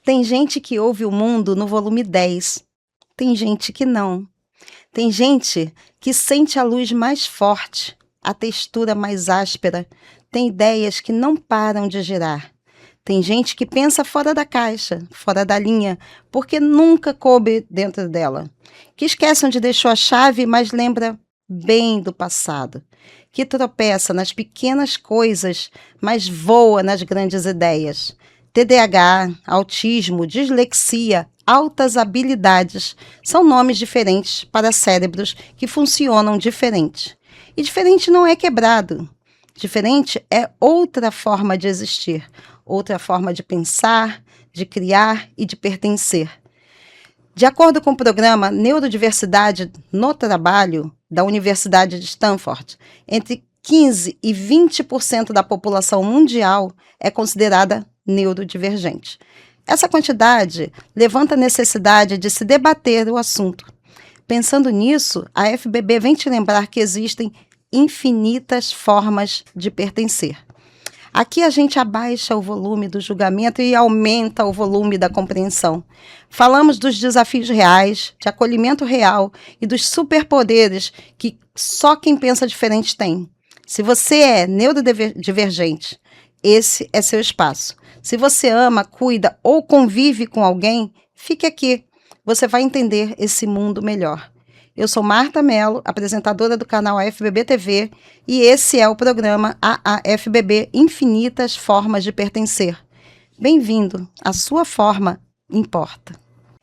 Tem gente que ouve o mundo no volume 10, tem gente que não. Tem gente que sente a luz mais forte, a textura mais áspera, tem ideias que não param de girar. Tem gente que pensa fora da caixa, fora da linha, porque nunca coube dentro dela. Que esquece onde deixou a chave, mas lembra bem do passado. Que tropeça nas pequenas coisas, mas voa nas grandes ideias. TDAH, autismo, dislexia, altas habilidades são nomes diferentes para cérebros que funcionam diferente. E diferente não é quebrado. Diferente é outra forma de existir, outra forma de pensar, de criar e de pertencer. De acordo com o programa Neurodiversidade no Trabalho da Universidade de Stanford, entre 15% e 20% da população mundial é considerada neurodivergente. Essa quantidade levanta a necessidade de se debater o assunto. Pensando nisso, a FBB vem te lembrar que existem infinitas formas de pertencer. Aqui a gente abaixa o volume do julgamento e aumenta o volume da compreensão. Falamos dos desafios reais, de acolhimento real e dos superpoderes que só quem pensa diferente tem. Se você é neurodivergente, esse é seu espaço. Se você ama, cuida ou convive com alguém, fique aqui. Você vai entender esse mundo melhor. Eu sou Marta Mello, apresentadora do canal AFBB TV, e esse é o programa AAFBB Infinitas Formas de Pertencer. Bem-vindo, a sua forma importa.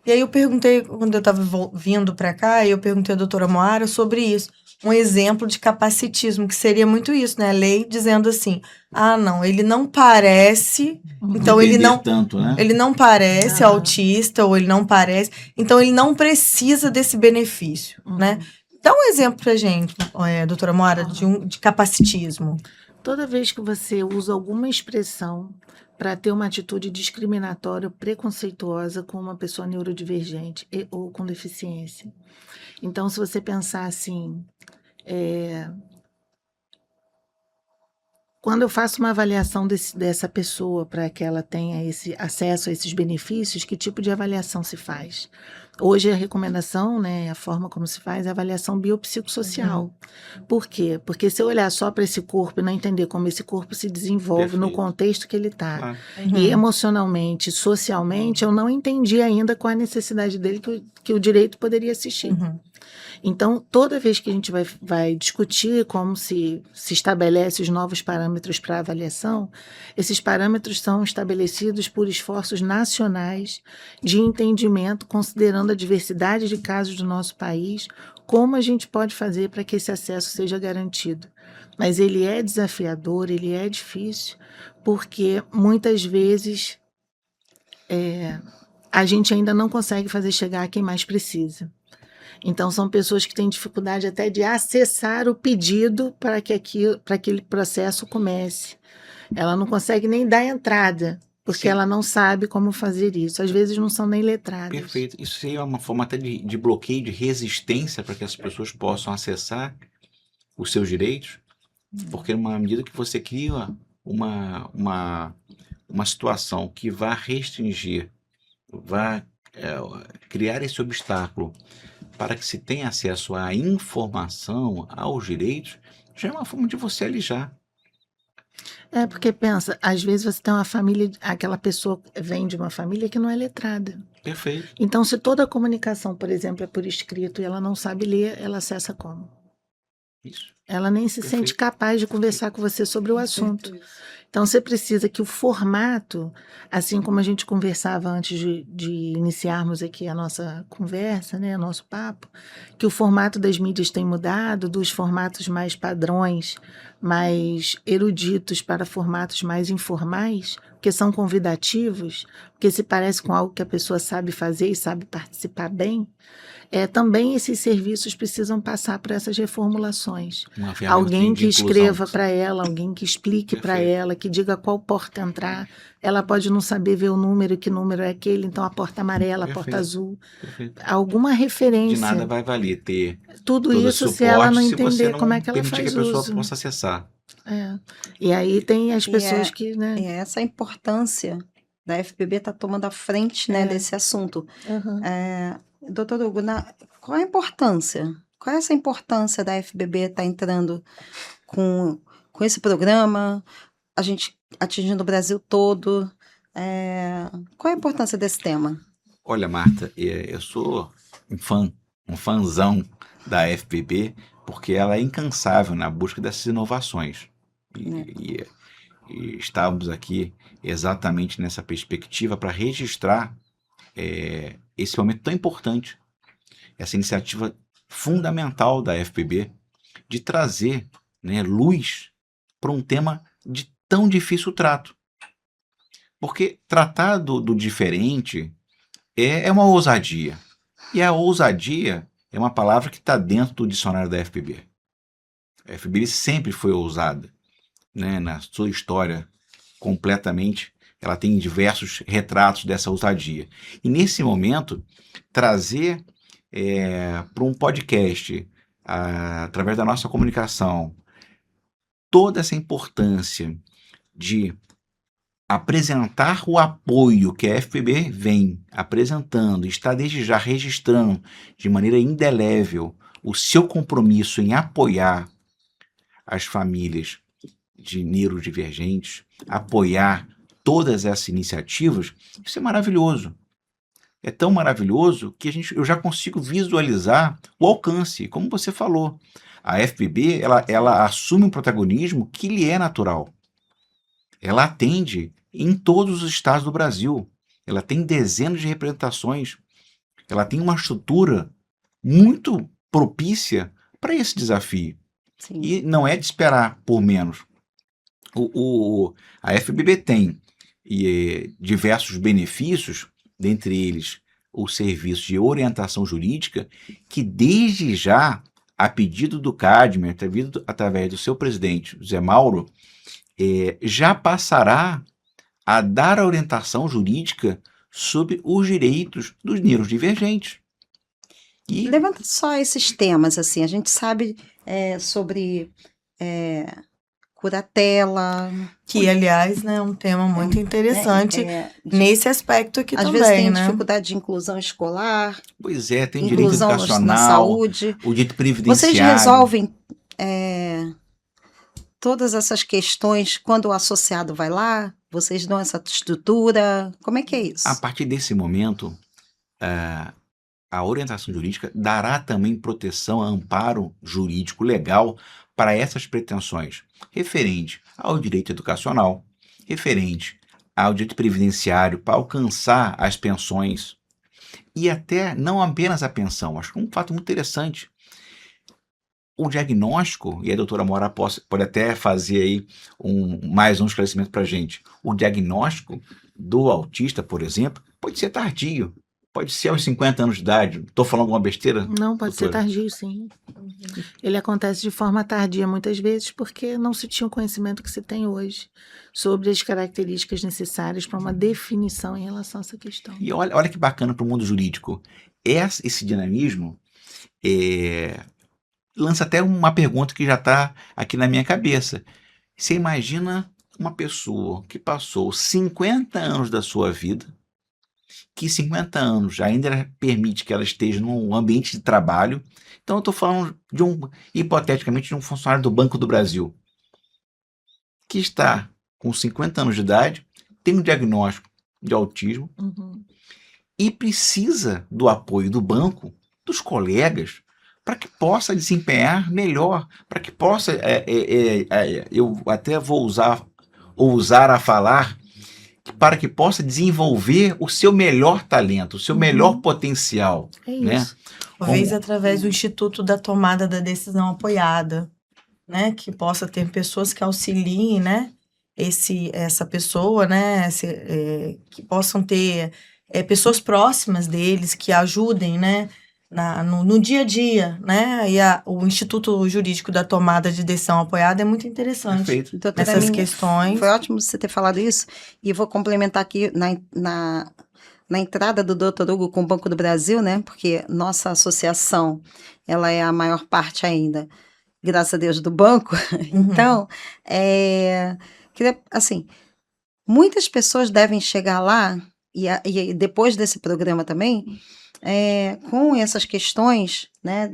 E aí eu perguntei, quando eu estava vindo para cá, eu perguntei à doutora Moara sobre isso. Um exemplo de capacitismo, que seria muito isso, né? A lei dizendo assim, não, ele não parece, então ele não, tanto, né? ele não parece autista, ou ele não parece, então ele não precisa desse benefício, né? Dá um exemplo pra gente, doutora Moara, de capacitismo. Toda vez que você usa alguma expressão para ter uma atitude discriminatória, preconceituosa com uma pessoa neurodivergente ou com deficiência. Então, se você pensar assim, quando eu faço uma avaliação dessa pessoa para que ela tenha esse acesso a esses benefícios, que tipo de avaliação se faz? Hoje a recomendação, né, a forma como se faz é a avaliação biopsicossocial. Por quê? Porque se eu olhar só para esse corpo e não entender como esse corpo se desenvolve no contexto que ele está, e emocionalmente, socialmente, eu não entendi ainda qual a necessidade dele que o direito poderia assistir. Então, toda vez que a gente vai discutir como se estabelece os novos parâmetros para avaliação, esses parâmetros são estabelecidos por esforços nacionais de entendimento, considerando a diversidade de casos do nosso país, como a gente pode fazer para que esse acesso seja garantido. Mas ele é desafiador, ele é difícil, porque muitas vezes a gente ainda não consegue fazer chegar a quem mais precisa. Então, são pessoas que têm dificuldade até de acessar o pedido para que aquele processo comece. Ela não consegue nem dar entrada, porque ela não sabe como fazer isso. Às vezes não são nem letradas. Perfeito. Isso seria uma forma até de bloqueio, de resistência para que as pessoas possam acessar os seus direitos, porque numa medida que você cria uma situação que vá restringir, vá criar esse obstáculo para que se tenha acesso à informação, aos direitos, já é uma forma de você alijar. Porque pensa, às vezes você tem uma família, aquela pessoa vem de uma família que não é letrada. Perfeito. Então, se toda a comunicação, por exemplo, é por escrito e ela não sabe ler, ela acessa como? Isso. Ela nem se sente capaz de conversar com você sobre o assunto. Então, você precisa que o formato, assim como a gente conversava antes de iniciarmos aqui a nossa conversa, né, nosso papo, que o formato das mídias tem mudado, dos formatos mais padrões, mais eruditos para formatos mais informais, que são convidativos, porque se parece com algo que a pessoa sabe fazer e sabe participar bem. Também esses serviços precisam passar por essas reformulações. Alguém que escreva para ela, alguém que explique para ela, que diga qual porta entrar. Ela pode não saber ver o número, que número é aquele, então a porta amarela, a porta azul. Alguma referência. De nada vai valer ter tudo isso se ela não entender como é que ela faz que a pessoa uso. possa acessar. E aí tem as pessoas que... Né? E essa é a importância da FPB está tomando a frente, né, É. desse assunto. Aham. Doutor Hugo, qual a importância? Qual é essa importância da FBB estar entrando com esse programa, a gente atingindo o Brasil todo? Qual é a importância desse tema? Olha, Marta, eu sou um fãzão da FPB, porque ela é incansável na busca dessas inovações. E estávamos aqui exatamente nessa perspectiva para registrar esse momento tão importante, essa iniciativa fundamental da FPB de trazer, né, luz para um tema de tão difícil trato. Porque tratar do diferente é uma ousadia. E a ousadia é uma palavra que está dentro do dicionário da FPB. A FPB sempre foi ousada, né, na sua história completamente. Ela tem diversos retratos dessa ousadia. E nesse momento, trazer para um podcast, através da nossa comunicação, toda essa importância de apresentar o apoio que a FPB vem apresentando, está desde já registrando de maneira indelével o seu compromisso em apoiar as famílias de neurodivergentes, apoiar todas essas iniciativas, isso é maravilhoso. É tão maravilhoso que eu já consigo visualizar o alcance, como você falou. A FPB, ela assume um protagonismo que lhe é natural. Ela atende em todos os estados do Brasil. Ela tem dezenas de representações. Ela tem uma estrutura muito propícia para esse desafio. Sim. E não é de esperar por menos. A FBB tem diversos benefícios, dentre eles o serviço de orientação jurídica, que desde já, a pedido do CADME, através do seu presidente, Zé Mauro, já passará a dar a orientação jurídica sobre os direitos dos neurodivergentes. E Levanta só esses temas, assim, a gente sabe sobre curatela. Que, aliás, né, é um tema muito interessante nesse aspecto aqui às também, vezes tem né? dificuldade de inclusão escolar, pois é, tem direito inclusão na educacional, saúde. o direito previdenciário. Vocês resolvem todas essas questões quando o associado vai lá? Vocês dão essa estrutura? Como é que é isso? A partir desse momento, a orientação jurídica dará também proteção, amparo jurídico legal para essas pretensões, referente ao direito educacional, referente ao direito previdenciário para alcançar as pensões e até não apenas a pensão. Acho que um fato muito interessante. O diagnóstico, e a doutora Moara pode até fazer aí mais um esclarecimento para a gente. O diagnóstico do autista, por exemplo, pode ser tardio. Pode ser aos 50 anos de idade. Estou falando alguma besteira? Não, pode ser tardio, sim. Ele acontece de forma tardia muitas vezes porque não se tinha o conhecimento que se tem hoje sobre as características necessárias para uma definição em relação a essa questão. E olha que bacana para o mundo jurídico. Esse dinamismo lança até uma pergunta que já está aqui na minha cabeça. Você imagina uma pessoa que passou 50 anos da sua vida, que 50 anos ainda permite que ela esteja num ambiente de trabalho. Então eu estou falando hipoteticamente, de um funcionário do Banco do Brasil, que está com 50 anos de idade, tem um diagnóstico de autismo e precisa do apoio do banco, dos colegas, para que possa desempenhar melhor, para que possa, eu até vou ousar a falar, para que possa desenvolver o seu melhor talento, o seu melhor potencial. É né? isso. Talvez através do Instituto da Tomada da Decisão Apoiada, né? Que possa ter pessoas que auxiliem, né? Essa pessoa, né? Que possam ter pessoas próximas deles que ajudem, né? No dia a dia, né? E o Instituto Jurídico da Tomada de Decisão Apoiada é muito interessante. Perfeito. Doutora Essas Minha, questões. Foi ótimo você ter falado isso. E vou complementar aqui na entrada do Dr. Hugo com o Banco do Brasil, né? Porque nossa associação, ela é a maior parte ainda, graças a Deus, do banco. Então, queria, assim, muitas pessoas devem chegar lá, e depois desse programa também, com essas questões, né,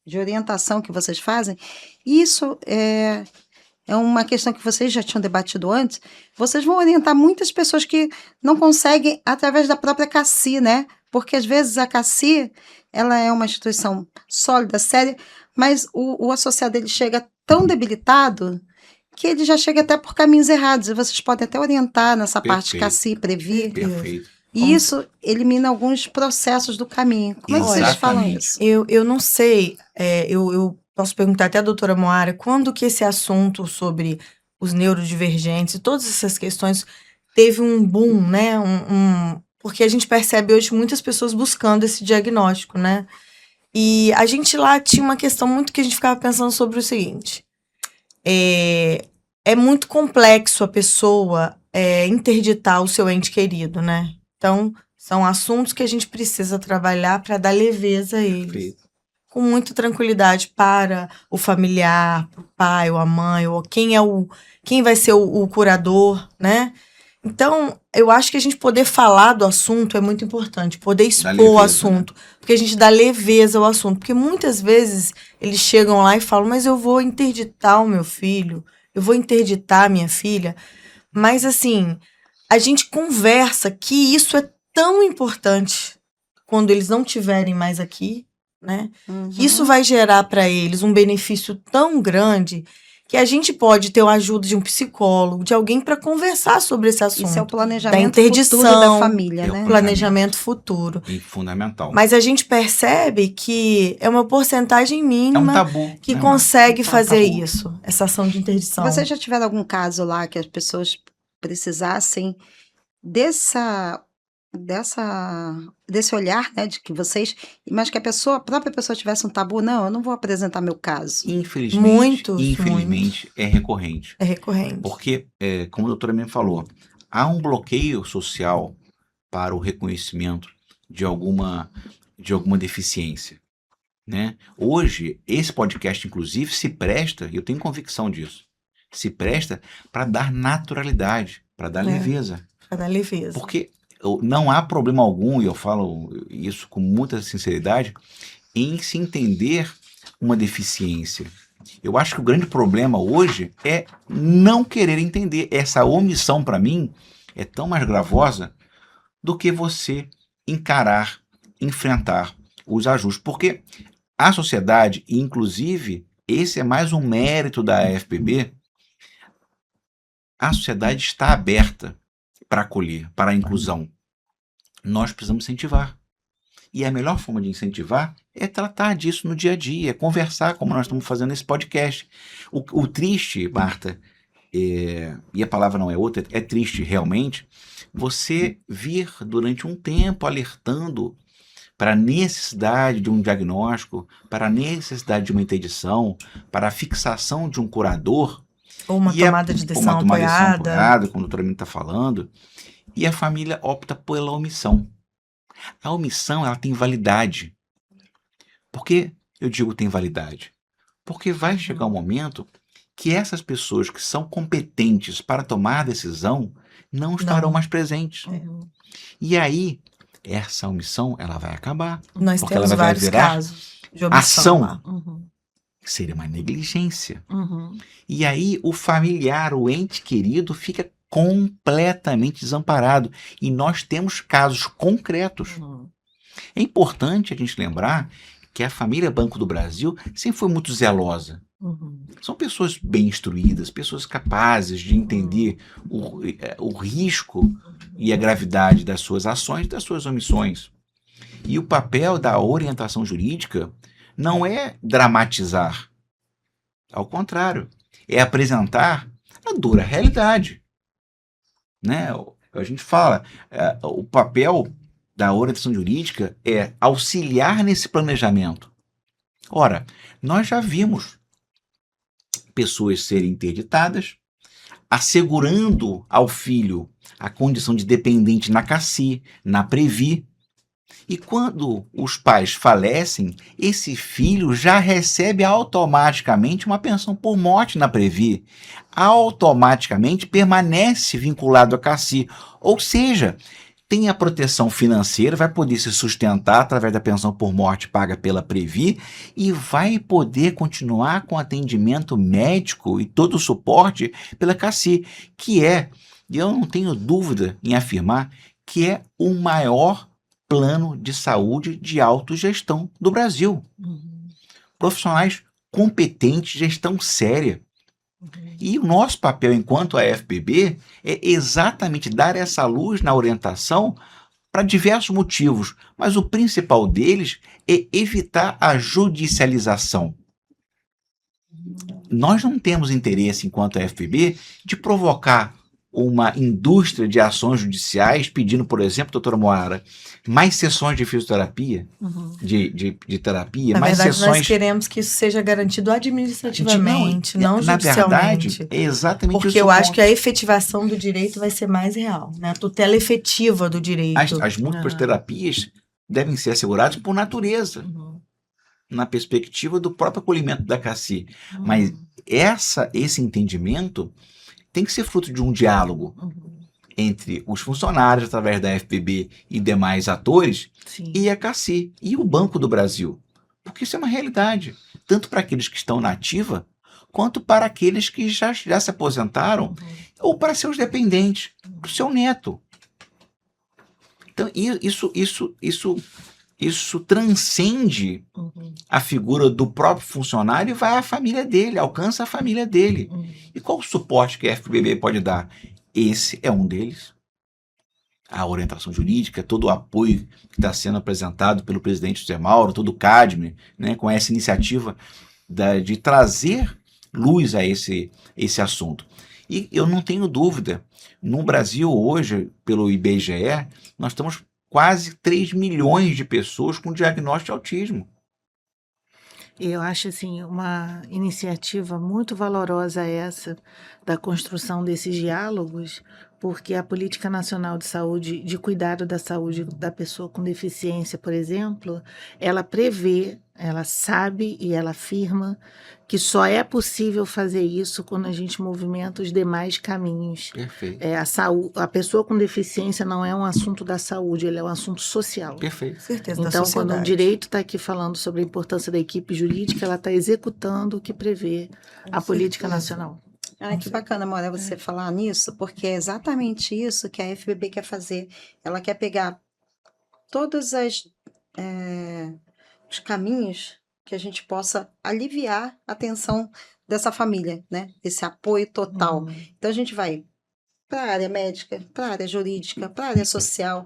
de orientação que vocês fazem, isso é uma questão que vocês já tinham debatido antes, vocês vão orientar muitas pessoas que não conseguem através da própria CACI, né? Porque às vezes a CACI, ela é uma instituição sólida, séria, mas o associado ele chega tão debilitado que ele já chega até por caminhos errados, e vocês podem até orientar nessa parte Perfeito. CACI, Previr, Perfeito. e isso elimina alguns processos do caminho. Como é que vocês falam Exatamente. isso? Eu não sei, eu posso perguntar até a doutora Moara, quando que esse assunto sobre os neurodivergentes e todas essas questões teve um boom, né? Porque a gente percebe hoje muitas pessoas buscando esse diagnóstico, né? E a gente lá tinha uma questão muito que a gente ficava pensando sobre o seguinte: é muito complexo a pessoa interditar o seu ente querido, né? Então, são assuntos que a gente precisa trabalhar para dar leveza a eles. Perfeito. Com muita tranquilidade para o familiar, para o pai ou a mãe, ou quem vai ser o curador, né? Então, eu acho que a gente poder falar do assunto é muito importante, poder expor o leveza, assunto, porque a gente dá leveza ao assunto, porque muitas vezes eles chegam lá e falam, mas eu vou interditar o meu filho, eu vou interditar a minha filha, mas assim, a gente conversa que isso é tão importante quando eles não estiverem mais aqui, né? Uhum. Isso vai gerar para eles um benefício tão grande que a gente pode ter a ajuda de um psicólogo, de alguém para conversar sobre esse assunto. Isso é o planejamento da interdição, futuro da família, é o né? planejamento futuro. E fundamental. Mas a gente percebe que é uma porcentagem É um mínima tabu. que né, consegue Tá, fazer tabu. isso, essa ação de interdição. Vocês já tiveram algum caso lá que as pessoas precisassem desse olhar, né, de que vocês, mas que a própria pessoa tivesse um tabu, não, eu não vou apresentar meu caso. Infelizmente, Muitos. é recorrente. É recorrente. Porque, como a doutora mesmo falou, há um bloqueio social para o reconhecimento de alguma deficiência, né? Hoje, esse podcast, inclusive, se presta, e eu tenho convicção disso, se presta para dar naturalidade, para dar leveza. Para dar leveza. Porque não há problema algum, e eu falo isso com muita sinceridade, em se entender uma deficiência. Eu acho que o grande problema hoje é não querer entender. Essa omissão, para mim, é tão mais gravosa do que você encarar, enfrentar os ajustes. Porque a sociedade, inclusive, esse é mais um mérito da AFPB, a sociedade está aberta para acolher, para a inclusão. Nós precisamos incentivar. E a melhor forma de incentivar é tratar disso no dia a dia, é conversar, como nós estamos fazendo nesse podcast. O triste, Marta, e a palavra não é outra, é triste realmente, você vir durante um tempo alertando para a necessidade de um diagnóstico, para a necessidade de uma interdição, para a fixação de um curador. Ou uma tomada de decisão apoiada. Como a doutora Mina está falando, e a família opta pela omissão. A omissão, ela tem validade. Por que eu digo tem validade? Porque vai chegar um momento que essas pessoas que são competentes para tomar decisão não estarão mais presentes. E aí, essa omissão, ela vai acabar. Nós porque temos ela vai vários virar casos de omissão lá. Seria uma negligência. E aí o familiar, o ente querido, fica completamente desamparado. E nós temos casos concretos. É importante a gente lembrar que a família Banco do Brasil sempre foi muito zelosa. São pessoas bem instruídas, pessoas capazes de entender o risco e a gravidade das suas ações e das suas omissões. E o papel da orientação jurídica não é dramatizar. Ao contrário, é apresentar a dura realidade. Né? A gente fala, o papel da orientação jurídica é auxiliar nesse planejamento. Ora, nós já vimos pessoas serem interditadas, assegurando ao filho a condição de dependente na CACI, na Previ, E quando os pais falecem, esse filho já recebe automaticamente uma pensão por morte na Previ. Automaticamente permanece vinculado à CACI. Ou seja, tem a proteção financeira, vai poder se sustentar através da pensão por morte paga pela Previ e vai poder continuar com atendimento médico e todo o suporte pela CACI, que é, e eu não tenho dúvida em afirmar, que é o maior plano de saúde de autogestão do Brasil. Profissionais competentes, gestão séria. E o nosso papel enquanto AFPB é exatamente dar essa luz na orientação para diversos motivos, mas o principal deles é evitar a judicialização. Nós não temos interesse, enquanto AFPB, de provocar uma indústria de ações judiciais pedindo, por exemplo, doutora Moara, mais sessões de fisioterapia, de terapia, Na mais verdade, sessões... nós queremos que isso seja garantido administrativamente, não na judicialmente. verdade, é exatamente Porque isso eu o acho ponto. que a efetivação do direito vai ser mais real, né? A tutela efetiva do direito. As múltiplas terapias devem ser asseguradas por natureza, na perspectiva do próprio acolhimento da CACI. Mas esse entendimento tem que ser fruto de um diálogo entre os funcionários, através da FPB e demais atores, Sim. e a CACI, e o Banco do Brasil. Porque isso é uma realidade, tanto para aqueles que estão na ativa, quanto para aqueles que já se aposentaram, ou para seus dependentes, para o seu neto. Então, isso transcende a figura do próprio funcionário e vai à família dele, alcança a família dele. E qual o suporte que a FPB pode dar? Esse é um deles. A orientação jurídica, todo o apoio que está sendo apresentado pelo presidente José Mauro, todo o CADME, né, com essa iniciativa de trazer luz a esse assunto. E eu não tenho dúvida, no Brasil hoje, pelo IBGE, nós estamos quase 3 milhões de pessoas com diagnóstico de autismo. Eu acho assim uma iniciativa muito valorosa essa da construção desses diálogos, porque a Política Nacional de Saúde, de cuidado da saúde da pessoa com deficiência, por exemplo, ela prevê, ela sabe e ela afirma que só é possível fazer isso quando a gente movimenta os demais caminhos. Perfeito. A pessoa com deficiência não é um assunto da saúde, ele é um assunto social. Perfeito. Com certeza, da Então, quando o sociedade. direito está aqui falando sobre a importância da equipe jurídica, ela está executando o que prevê a política nacional. Ai, que bacana, Mora, você falar nisso, porque é exatamente isso que a FBB quer fazer. Ela quer pegar todos os caminhos que a gente possa aliviar a tensão dessa família, né? Esse apoio total. Então, a gente vai para a área médica, para a área jurídica, para a área social,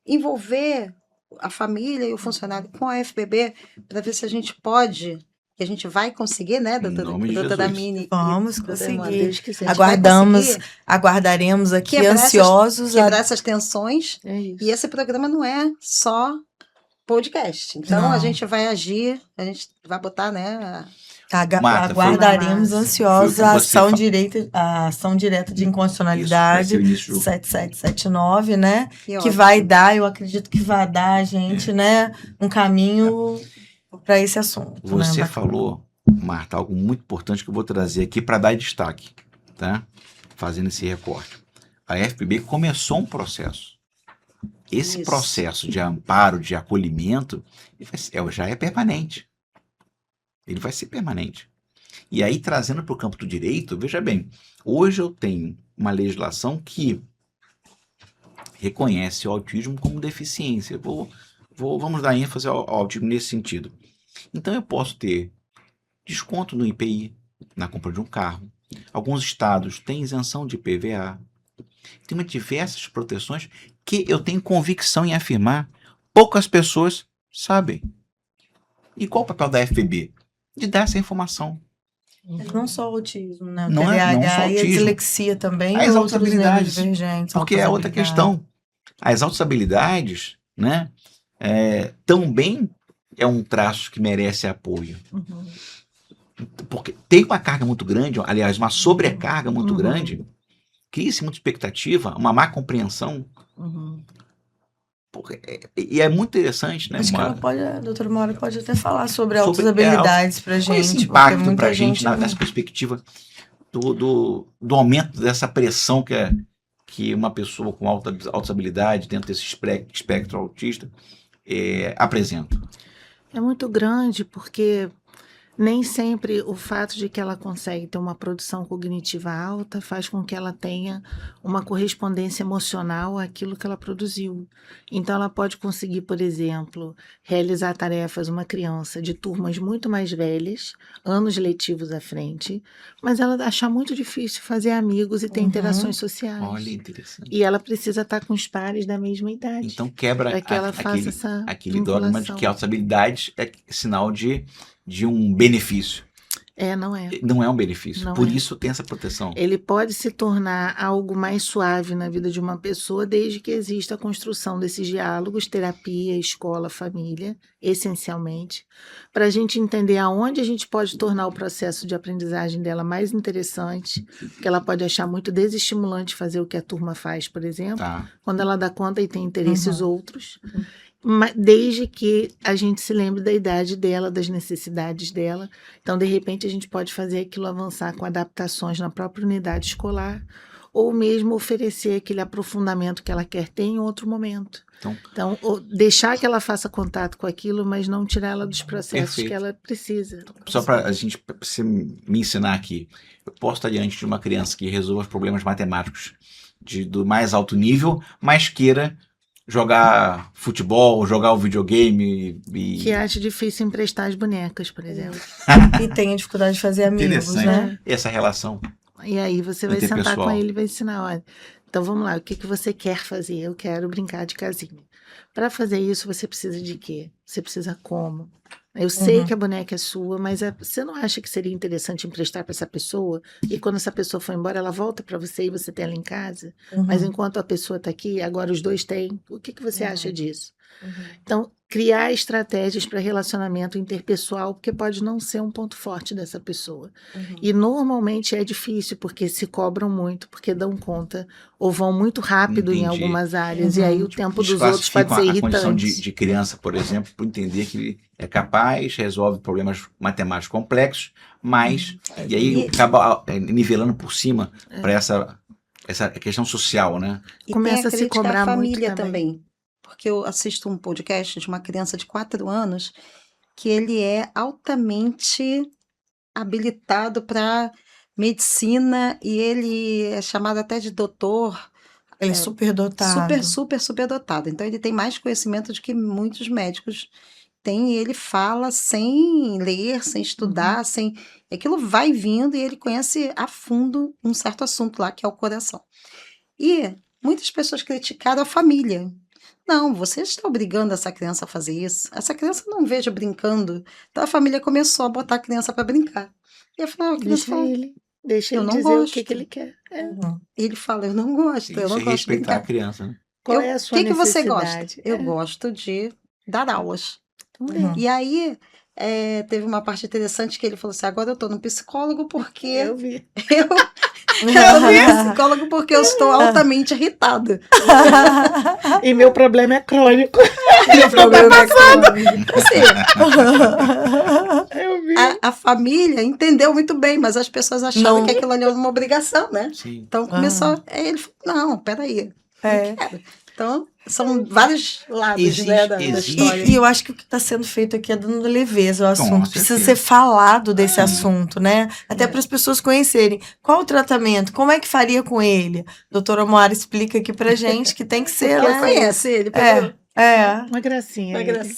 envolver a família e o funcionário com a FBB para ver se a gente pode, que a gente vai conseguir, né, nome de doutora Jesus. Mini? e Vamos doutora conseguir. Amanda? Deus quiser. A gente vai conseguir Aguardaremos aqui quebrar ansiosos. quebrar essas tensões. É isso. E esse programa não é só podcast. Então, Não. a gente vai agir, a gente vai botar, né, Marta, Aguardaremos foi- ansiosos foi o a que você ação direta de Isso, vai inconstitucionalidade ser o início do- 7779, né? que Que vai dar, eu acredito que vai dar a gente, né, um caminho para esse assunto. Você né? falou, Marta, algo muito importante que eu vou trazer aqui para dar destaque, tá? Fazendo esse recorte. A FPB começou um processo. Esse Isso. processo de amparo, de acolhimento, já é permanente. Ele vai ser permanente. E aí, trazendo para o campo do direito, veja bem, hoje eu tenho uma legislação que reconhece o autismo como deficiência. Vamos dar ênfase ao autismo nesse sentido. Então, eu posso ter desconto no IPI, na compra de um carro. Alguns estados têm isenção de IPVA. Tem diversas proteções que eu tenho convicção em afirmar. Poucas pessoas sabem. E qual o papel da FPB? De dar essa informação. Não só o autismo, né? O Não só TDAH e a autismo. dislexia também. As e outros autossabilidades, neurodivergentes, Porque é outra autossabilidade. questão. As autossabilidades, né, também é um traço que merece apoio. Porque tem uma carga muito grande, aliás, uma sobrecarga muito grande, cria-se muita expectativa, uma má compreensão. E é muito interessante, né? Acho que a doutora Moara pode até falar sobre Sobre, altas habilidades pra Qual é esse gente. impacto porque muita para a gente não- nessa perspectiva do aumento dessa pressão que uma pessoa com altas habilidades dentro desse espectro autista apresenta? É muito grande porque nem sempre o fato de que ela consegue ter uma produção cognitiva alta faz com que ela tenha uma correspondência emocional àquilo que ela produziu. Então, ela pode conseguir, por exemplo, realizar tarefas, uma criança de turmas muito mais velhas, anos letivos à frente, mas ela achar muito difícil fazer amigos e ter Uhum. interações sociais. Olha, interessante. E ela precisa estar com os pares da mesma idade. Então quebra para que ela faça essa aquele dogma de vinculação. que altas habilidades é sinal de um benefício. Não é. Não é um benefício. Não Por é. isso tem essa proteção. Ele pode se tornar algo mais suave na vida de uma pessoa desde que exista a construção desses diálogos, terapia, escola, família, essencialmente, para a gente entender aonde a gente pode tornar o processo de aprendizagem dela mais interessante, porque ela pode achar muito desestimulante fazer o que a turma faz, por exemplo, Tá. quando ela dá conta e tem interesses outros, desde que a gente se lembre da idade dela, das necessidades dela. Então, de repente, a gente pode fazer aquilo avançar com adaptações na própria unidade escolar, ou mesmo oferecer aquele aprofundamento que ela quer ter em outro momento. Então, deixar que ela faça contato com aquilo, mas não tirar ela dos processos Perfeito. que ela precisa. Só para você me ensinar aqui, eu posso estar diante de uma criança que resolva os problemas matemáticos do mais alto nível, mas queira jogar futebol, jogar o videogame Que acha difícil emprestar as bonecas, por exemplo. E tem a dificuldade de fazer amigos, Interessante. né? Essa relação. E aí você vai sentar Interpessoal. com ele e vai ensinar, olha, então vamos lá, o que você quer fazer? Eu quero brincar de casinha. Para fazer isso, você precisa de quê? Você precisa como? Eu sei que a boneca é sua, mas você não acha que seria interessante emprestar para essa pessoa? E quando essa pessoa for embora, ela volta para você e você tem ela em casa? Mas enquanto a pessoa está aqui, agora os dois têm. O que você acha disso? Então, criar estratégias para relacionamento interpessoal, porque pode não ser um ponto forte dessa pessoa. E normalmente é difícil, porque se cobram muito, porque dão conta, ou vão muito rápido em Entendi. algumas áreas, e aí o tempo dos outros pode ser a condição irritante. de criança, por exemplo, por entender que ele é capaz, resolve problemas matemáticos complexos, mas e aí acaba nivelando por cima para essa questão social, né? E Começa tem a se crítica à cobrar muito família também. também. Porque eu assisto um podcast de uma criança de 4 anos que ele é altamente habilitado para medicina e ele é chamado até de doutor, Ele é super dotado. super dotado. Então ele tem mais conhecimento do que muitos médicos têm e ele fala sem ler, sem estudar, aquilo vai vindo e ele conhece a fundo um certo assunto lá que é o coração. E muitas pessoas criticaram a família. Não, você está obrigando essa criança a fazer isso. Essa criança não vejo brincando. Então a família começou a botar a criança para brincar. E eu falei, Deixa Eu ele não dizer o gosto. que ele quer. ele fala, eu não gosto, eu Isso não é gosto de respeitar a brincar. criança, né? Qual é a sua O que você necessidade? gosta? Eu gosto de dar aulas. Também. E aí, teve uma parte interessante que ele falou assim, agora eu estou no psicólogo porque Eu vi. eu vi psicólogo porque eu estou altamente irritada. E meu problema é crônico. Meu problema é Assim, Eu vi. a família entendeu muito bem, mas as pessoas achavam Não. que aquilo ali era uma obrigação, né? Sim. Então começou. Aí ele falou, não, peraí. É. Não quero. Então, são vários lados, Existe- né, da existe- história. E eu acho que o que está sendo feito aqui é dando leveza ao Com assunto. Precisa certeza. ser falado desse assunto, né? Até para as pessoas conhecerem. Qual o tratamento? Como é que faria com ele? Doutora Moara explica aqui pra gente que tem que ser, Porque eu né? conheço ele, pegou É. Uma gracinha. uma ele. gracinha.